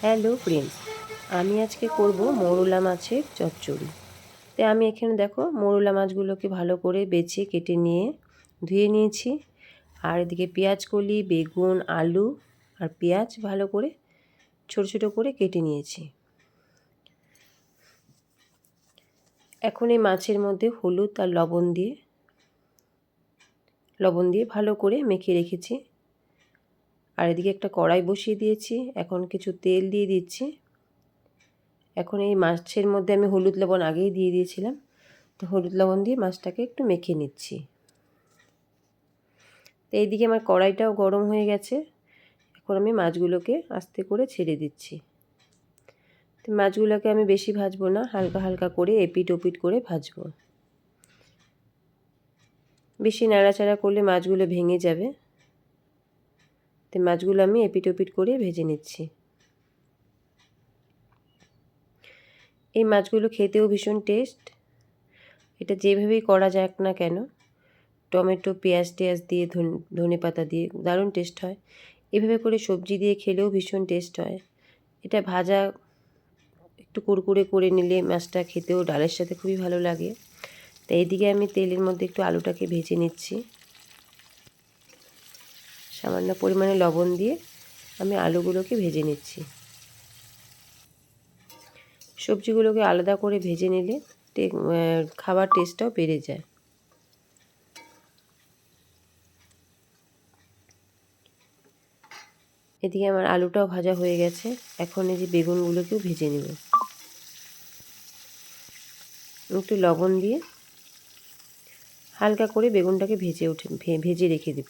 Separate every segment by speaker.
Speaker 1: Hello friends, আমি আজকে করব মৌরলা মাছের চচ্চড়ি। তো আমি এখানে দেখো মৌরলা মাছগুলোকে ভালো করে বেছে কেটে নিয়ে ধুয়ে নিয়েছি। আর এদিকে পেঁয়াজ কলি, বেগুন, আলু আর পেঁয়াজ ভালো করে ছোট ছোট করে কেটে নিয়েছি। এখন এই মাছের মধ্যে হলুদ আর লবণ দিয়ে ভালো করে মেখে রেখেছি। আর এদিকে একটা কড়াই বসিয়ে দিয়েছি, এখন কিছু তেল দিয়ে দিচ্ছি। এখন এই মাছের মধ্যে আমি হলুদ লবণ আগেই দিয়ে দিয়েছিলাম, তো হলুদ লবণ দিয়ে মাছটাকে একটু মেখে নিচ্ছি। তো এইদিকে আমার কড়াইটাও গরম হয়ে গেছে, এখন আমি মাছগুলোকে আস্তে করে ছেড়ে দিচ্ছি। তো মাছগুলোকে আমি বেশি ভাজবো না, হালকা হালকা করে এপিট ওপিট করে ভাজবো। বেশি নাড়াচাড়া করলে মাছগুলো ভেঙে যাবে। তো মাছগুলো আমি এপিট ওপিট করে ভেজে নিচ্ছি। এই মাছগুলো খেতেও ভীষণ টেস্ট। এটা যেভাবেই করা যাক না কেন, টমেটো পেঁয়াজ টেয়াজ দিয়ে ধনে পাতা দিয়ে দারুণ টেস্ট হয়। এভাবে করে সবজি দিয়ে খেলেও ভীষণ টেস্ট হয়। এটা ভাজা একটু কুরকুরে করে নিলে মাছটা খেতেও ডালের সাথে খুবই ভালো লাগে। তাই এইদিকে আমি তেলের মধ্যে একটু আলুটাকে ভেজে নিচ্ছি। সামান্য পরিমাণে লবণ দিয়ে আমি আলুগুলোকে ভেজে নিচ্ছি। সবজিগুলোকে আলাদা করে ভেজে নিলে খাবার টেস্টটাও বেড়ে যায়। এদিকে আমার আলুটাও ভাজা হয়ে গেছে, এখন এই যে বেগুনগুলোকেও ভেজে নেব। একটু লবণ দিয়ে হালকা করে বেগুনটাকে ভেজে রেখে দেব।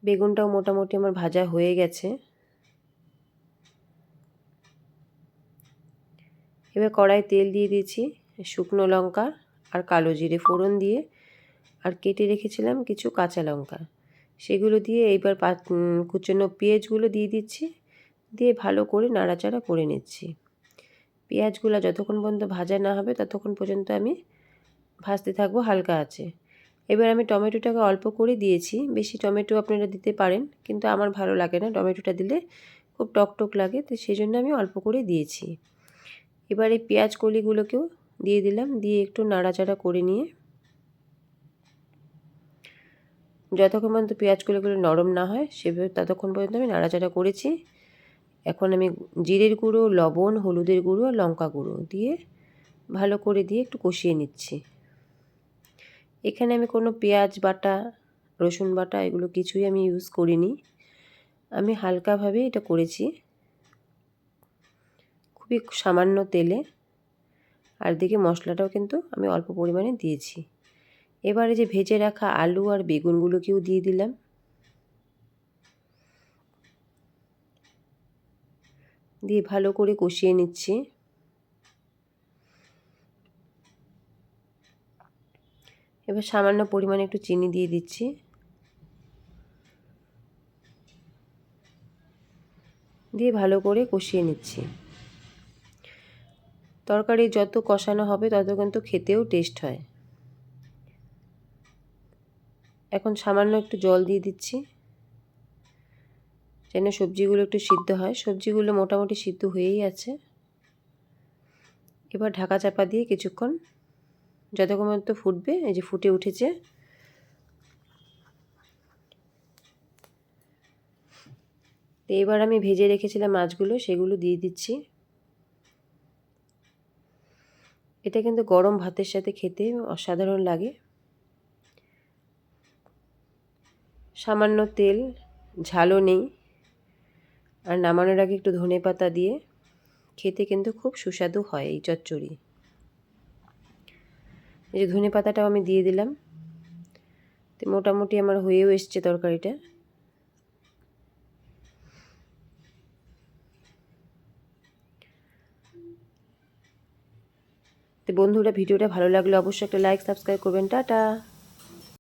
Speaker 1: বেগুনটাও মোটামুটি আমার ভাজা হয়ে গেছে। এবার কড়াই তেল দিয়ে দিয়েছি, শুকনো লঙ্কা আর কালো জিরে ফোড়ন দিয়ে আর কেটে রেখেছিলাম কিছু কাঁচা লঙ্কা, সেগুলো দিয়ে এইবার কুচনো পেঁয়াজগুলো দিয়ে দিচ্ছি। দিয়ে ভালো করে নাড়াচাড়া করে নিচ্ছি। পেঁয়াজগুলো যতক্ষণ পর্যন্ত ভাজা না হবে ততক্ষণ পর্যন্ত আমি ভাজতে থাকবো হালকা আছে। এবার আমি টমেটোটাকে অল্প করে দিয়েছি, বেশি টমেটো আপনারা দিতে পারেন, কিন্তু আমার ভালো লাগে না, টমেটোটা দিলে খুব টক লাগে, তো সেই জন্য আমি অল্প করে দিয়েছি। এবার এই পেঁয়াজ কলিগুলোকেও দিয়ে দিলাম, দিয়ে একটু নাড়াচাড়া করে নিয়ে যতক্ষণ পর্যন্ত পেঁয়াজ কলিগুলো নরম না হয় সেভাবে ততক্ষণ পর্যন্ত আমি নাড়াচাড়া করেছি। এখন আমি জিরের গুঁড়ো, লবণ, হলুদের গুঁড়ো আর লঙ্কা গুঁড়ো দিয়ে ভালো করে দিয়ে একটু কষিয়ে নিচ্ছি। এখানে আমি কোনো পেঁয়াজ বাটা, রসুন বাটা এগুলো কিছুই আমি ইউজ করিনি, আমি হালকাভাবে এটা করেছি, খুবই সামান্য তেলে। আর দিকে মশলাটাও কিন্তু আমি অল্প পরিমাণে দিয়েছি। এবারে যে ভেজে রাখা আলু আর বেগুনগুলোকেও দিয়ে দিলাম, দিয়ে ভালো করে কষিয়ে নিচ্ছি। এবার সামান্য পরিমাণে একটু চিনি দিয়ে দিচ্ছি, দিয়ে ভালো করে কষিয়ে নিচ্ছি। তরকারি যত কষানো হবে তত কিন্তু খেতেও টেস্ট হয়। এখন সামান্য একটু জল দিয়ে দিচ্ছি যেন সবজিগুলো একটু সিদ্ধ হয়। সবজিগুলো মোটামুটি সিদ্ধ হয়েই আছে। এবার ঢাকা চাপা দিয়ে কিছুক্ষণ যতক্ষণ পর্যন্ত ফুটবে, এই যে ফুটে উঠেছে, তো এবার আমি ভেজে রেখেছিলাম মাছগুলো, সেগুলো দিয়ে দিচ্ছি। এটা কিন্তু গরম ভাতের সাথে খেতে অসাধারণ লাগে। সামান্য তেল, ঝালও নেই, আর নামানোর আগে একটু ধনেপাতা দিয়ে খেতে কিন্তু খুব সুস্বাদু হয় এই চচ্চড়ি। এই যে ধনেপাতাটাও আমি দিয়ে দিলাম, তো মোটামুটি আমার হয়েও এসছে তরকারিটা। তো বন্ধুরা, ভিডিওটা ভালো লাগলে অবশ্যই একটা লাইক সাবস্ক্রাইব করবেন। টাটা।